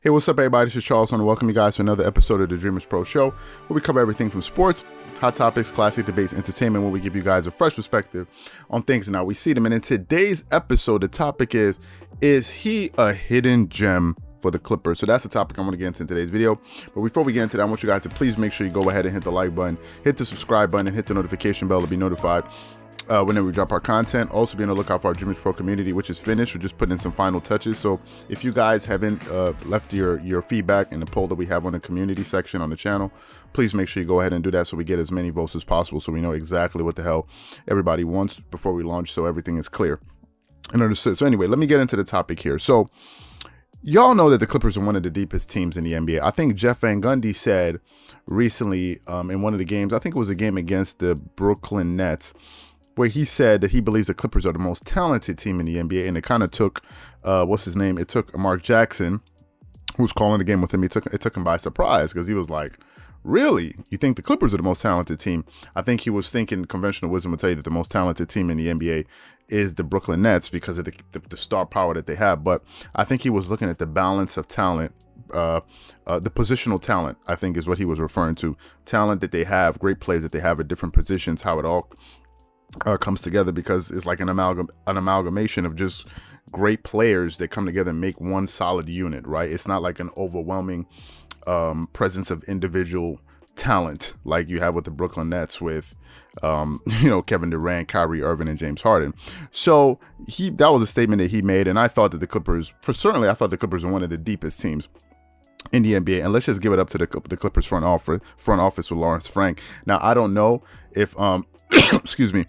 Hey, what's up, everybody? This is Charles. I want to welcome you guys to another episode of the Dreamerspro Show, where we cover everything from sports, hot topics, classic debates, entertainment, where we give you guys a fresh perspective on things and how we see them. And in today's episode, the topic is he a hidden gem for the Clippers? So that's the topic I'm going to get into in today's video. But before we get into that, I want you guys to please make sure you go ahead and hit the like button, hit the subscribe button, and hit the notification bell to be notified whenever we drop our content. Also be on the lookout for our Dreamerspro community, which is finished. We're just putting in some final touches. So if you guys haven't left your feedback in the poll that we have on the community section on the channel, please make sure you go ahead and do that so we get as many votes as possible, so we know exactly what the hell everybody wants before we launch, so everything is clear and understood. So anyway, let me get into the topic here. So y'all know that the Clippers are one of the deepest teams in the NBA. I think Jeff Van Gundy said recently in one of the games, I think it was a game against the Brooklyn Nets, where he said that he believes the Clippers are the most talented team in the NBA. And it kind of took, it took Mark Jackson, who was calling the game with him. It took him by surprise, because he was like, really? You think the Clippers are the most talented team? I think he was thinking conventional wisdom would tell you that the most talented team in the NBA is the Brooklyn Nets because of the star power that they have. But I think he was looking at the balance of talent, the positional talent, I think is what he was referring to. Talent that they have, great players that they have at different positions, how it all comes together, because it's like an amalgamation of just great players that come together and make one solid unit, right? It's not like an overwhelming presence of individual talent like you have with the Brooklyn Nets with Kevin Durant, Kyrie Irving, and James Harden. So that was a statement that he made, and I thought that the Clippers are one of the deepest teams in the NBA. And let's just give it up to the Clippers front office with Lawrence Frank. Now, I don't know if excuse me,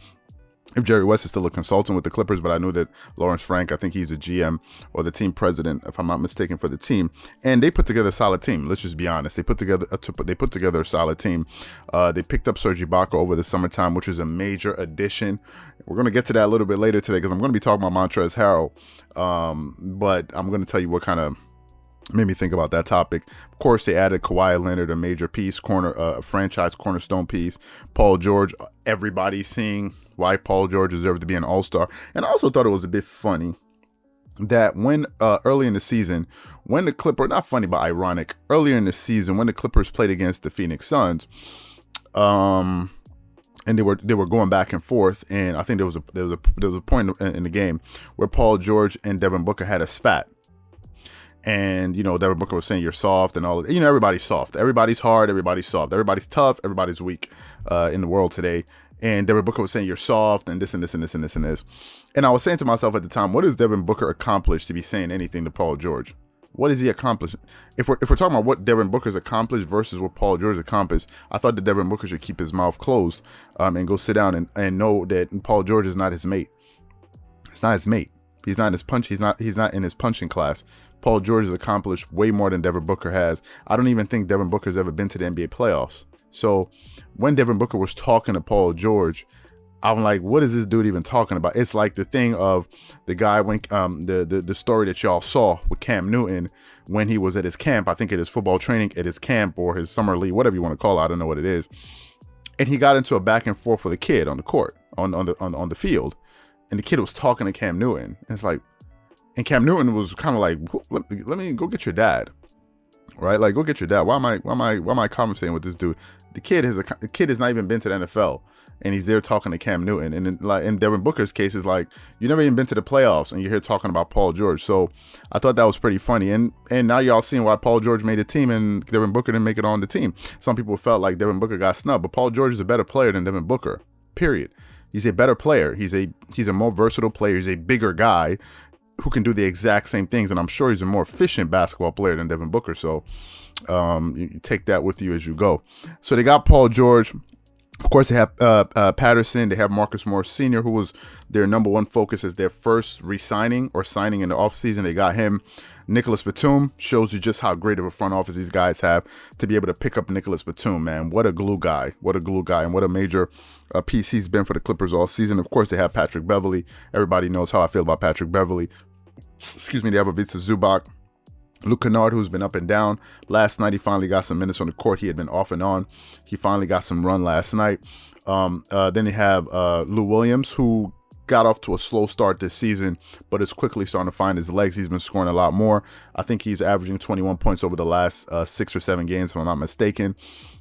if Jerry West is still a consultant with the Clippers, but I know that Lawrence Frank, I think he's a GM or the team president, if I'm not mistaken, for the team. And they put together a solid team. Let's just be honest. They put together a solid team. They picked up Serge Ibaka over the summertime, which is a major addition. We're going to get to that a little bit later today, because I'm going to be talking about Montrezl Harrell. But I'm going to tell you what kind of made me think about that topic. Of course, they added Kawhi Leonard, a major piece, franchise cornerstone piece. Paul George, everybody's seeing why Paul George deserved to be an all-star. And I also thought it was a bit funny that when early in the season, when the Clippers, not funny but ironic, earlier in the season when the Clippers played against the Phoenix Suns, and they were going back and forth, and I think there was a point in the game where Paul George and Devin Booker had a spat. And, Devin Booker was saying you're soft and all of that. Everybody's soft. Everybody's hard. Everybody's soft. Everybody's tough. Everybody's weak in the world today. And Devin Booker was saying you're soft and this and this and this and this and this. And I was saying to myself at the time, what has Devin Booker accomplished to be saying anything to Paul George? What has he accomplished? If we're talking about what Devin Booker's accomplished versus what Paul George accomplished, I thought that Devin Booker should keep his mouth closed and go sit down and know that Paul George is not his mate. It's not his mate. He's not in his punch. He's not in his punching class. Paul George has accomplished way more than Devin Booker has. I don't even think Devin Booker's ever been to the NBA playoffs. So when Devin Booker was talking to Paul George, I'm like, what is this dude even talking about? It's like the thing of the guy when the story that y'all saw with Cam Newton when he was at his camp. I think it is football training at his camp or his summer league, whatever you want to call it. I don't know what it is. And he got into a back and forth with a kid on the court, on the field, and the kid was talking to Cam Newton. And it's like, and Cam Newton was kind of like, let me go get your dad, right? Like, go get your dad. Why am I conversating with this dude? The kid has not even been to the NFL, and he's there talking to Cam Newton. And in Devin Booker's case, is like, you never even been to the playoffs, and you're here talking about Paul George. So I thought that was pretty funny. And now y'all seeing why Paul George made a team and Devin Booker didn't make it on the team. Some people felt like Devin Booker got snubbed, but Paul George is a better player than Devin Booker. Period. He's a better player. He's a more versatile player. He's a bigger guy who can do the exact same things, and I'm sure he's a more efficient basketball player than Devin Booker. So you take that with you as you go. So they got Paul George. Of course, they have Patterson. They have Marcus Morris Sr., who was their number one focus as their first re-signing or signing in the offseason. They got him. Nicholas Batum shows you just how great of a front office these guys have to be able to pick up Nicholas Batum, man. What a glue guy. What a glue guy, and what a major piece he's been for the Clippers all season. Of course, they have Patrick Beverley. Everybody knows how I feel about Patrick Beverley. Excuse me. They have Ivica Zubac. Luke Kennard, who's been up and down. Last night, he finally got some minutes on the court. He had been off and on. He finally got some run last night. Then they have Lou Williams, who got off to a slow start this season, but is quickly starting to find his legs. He's been scoring a lot more. I think he's averaging 21 points over the last 6 or 7 games, if I'm not mistaken.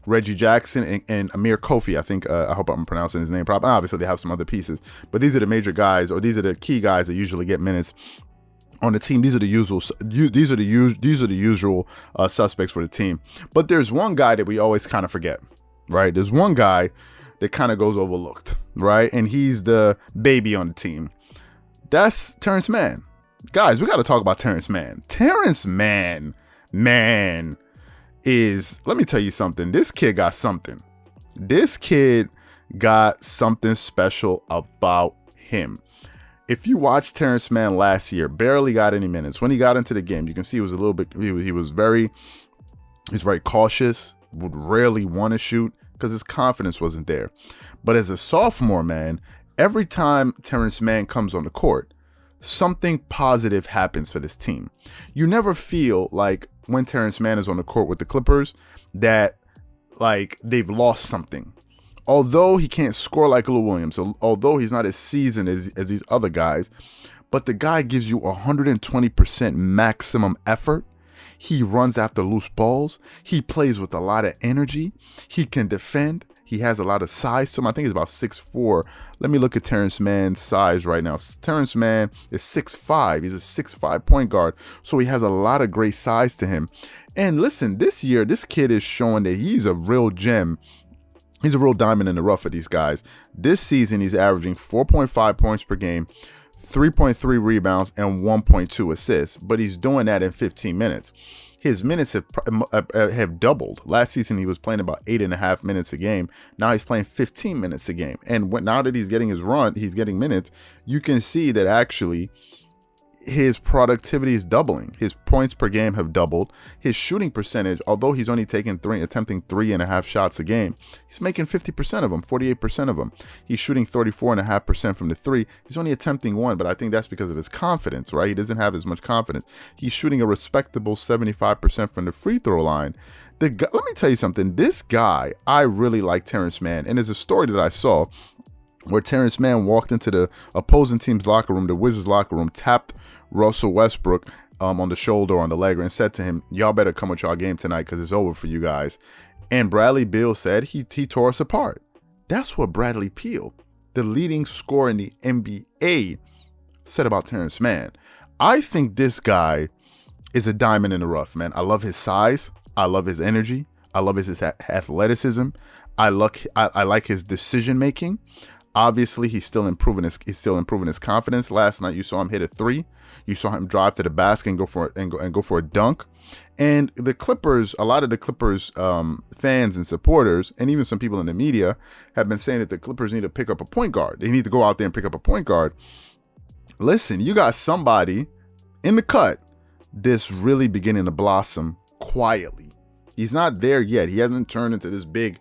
Reggie Jackson and Amir Kofi, I hope I'm pronouncing his name properly. Obviously, they have some other pieces, but these are the major guys, or these are the key guys that usually get minutes on the team. These are the usual suspects for the team. But there's one guy that we always kind of forget, right? There's one guy that kind of goes overlooked, right? And he's the baby on the team. That's Terrence Mann. Guys, we got to talk about Terrence Mann. Terrence Mann, man, let me tell you something. This kid got something. This kid got something special about him. If you watch Terrence Mann last year, barely got any minutes. When he got into the game, you can see he was a little bit, he's very cautious, would rarely want to shoot because his confidence wasn't there. But as a sophomore, man, every time Terrence Mann comes on the court, something positive happens for this team. You never feel like when Terrence Mann is on the court with the Clippers that like they've lost something. Although he can't score like Lou Williams, although he's not as seasoned as these other guys, but the guy gives you 120% maximum effort. He runs after loose balls. He plays with a lot of energy. He can defend. He has a lot of size to him. I think he's about 6'4". Let me look at Terrence Mann's size right now. Terrence Mann is 6'5". He's a 6'5" point guard. So he has a lot of great size to him. And listen, this year, this kid is showing that he's a real gem. He's a real diamond in the rough for these guys. This season, he's averaging 4.5 points per game, 3.3 rebounds, and 1.2 assists. But he's doing that in 15 minutes. His minutes have doubled. Last season, he was playing about 8.5 minutes a game. Now he's playing 15 minutes a game. And now that he's getting his run, he's getting minutes, you can see that actually his productivity is doubling. His points per game have doubled. His shooting percentage, although he's only attempting 3.5 shots a game, he's making 50% of them, 48% of them. He's shooting 34.5% from the three. He's only attempting 1, but I think that's because of his confidence, right? He doesn't have as much confidence. He's shooting a respectable 75% from the free throw line. Let me tell you something. This guy, I really like Terrence Mann. And there's a story that I saw where Terrence Mann walked into the opposing team's locker room, the Wizards locker room, tapped Russell Westbrook on the shoulder, on the leg, and said to him, y'all better come with y'all game tonight because it's over for you guys. And Bradley Beal said he tore us apart. That's what Bradley Beal, the leading scorer in the NBA, said about Terrence Mann. I think this guy is a diamond in the rough, man. I love his size. I love his energy. I love his athleticism. I like his decision making. Obviously, he's still improving his confidence. Last night, you saw him hit a 3. You saw him drive to the basket and go for a dunk. And the Clippers, a lot of the Clippers fans and supporters, and even some people in the media, have been saying that the Clippers need to pick up a point guard. They need to go out there and pick up a point guard. Listen, you got somebody in the cut that's really beginning to blossom quietly. He's not there yet. He hasn't turned into this big,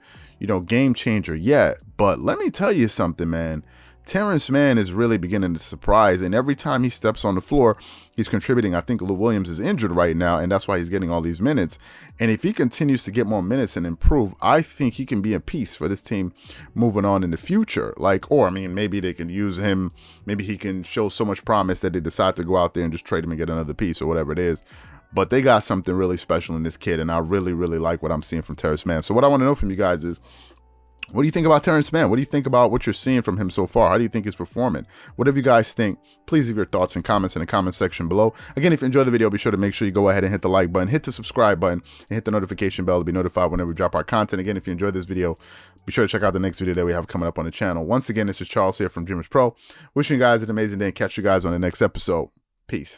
game changer yet. But let me tell you something, man. Terrence Mann is really beginning to surprise, and every time he steps on the floor, he's contributing. I think Lou Williams is injured right now, and that's why he's getting all these minutes. And if he continues to get more minutes and improve, I think he can be a piece for this team moving on in the future. Maybe they can use him. Maybe he can show so much promise that they decide to go out there and just trade him and get another piece or whatever it is. But they got something really special in this kid, and I really, really like what I'm seeing from Terrence Mann. So what I want to know from you guys is, what do you think about Terrence Mann? What do you think about what you're seeing from him so far? How do you think he's performing? Whatever you guys think, please leave your thoughts and comments in the comment section below. Again, if you enjoyed the video, be sure to make sure you go ahead and hit the like button, hit the subscribe button, and hit the notification bell to be notified whenever we drop our content. Again, if you enjoyed this video, be sure to check out the next video that we have coming up on the channel. Once again, this is Charles here from Dreamerspro. Wishing you guys an amazing day and catch you guys on the next episode. Peace.